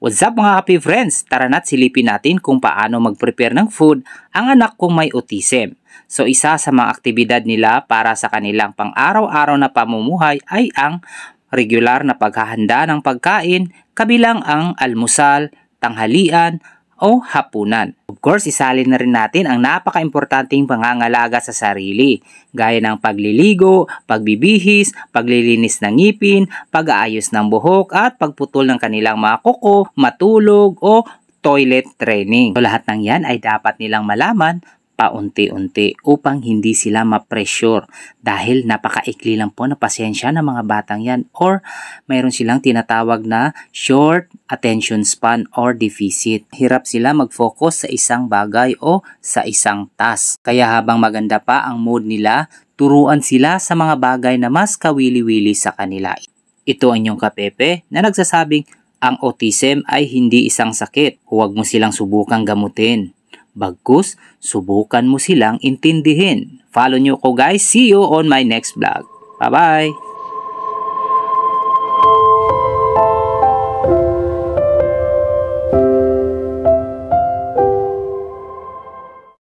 What's up mga happy friends? Tara na't silipin natin kung paano mag-prepare ng food ang anak kong may autism. So isa sa mga aktibidad nila para sa kanilang pang-araw-araw na pamumuhay ay ang regular na paghahanda ng pagkain kabilang ang almusal, tanghalian o hapunan. Of course, isalin na rin natin ang napaka-importanting pangangalaga sa sarili, gaya ng pagliligo, pagbibihis, paglilinis ng ngipin, pag-aayos ng buhok at pagputol ng kanilang mga kuko, matulog o toilet training. So, lahat ng yan ay dapat nilang malaman paunti-unti upang hindi sila ma-pressure dahil napakaikli lang po na pasensya ng mga batang yan or mayroon silang tinatawag na short attention span or deficit. Hirap sila mag-focus sa isang bagay o sa isang task. Kaya habang maganda pa ang mood nila, turuan sila sa mga bagay na mas kawili-wili sa kanila. Ito ang inyong kapepe na nagsasabing ang autism ay hindi isang sakit. Huwag mo silang subukang gamutin. Bagkus, subukan mo silang intindihin. Follow nyo ko guys. See you on my next vlog. Bye-bye!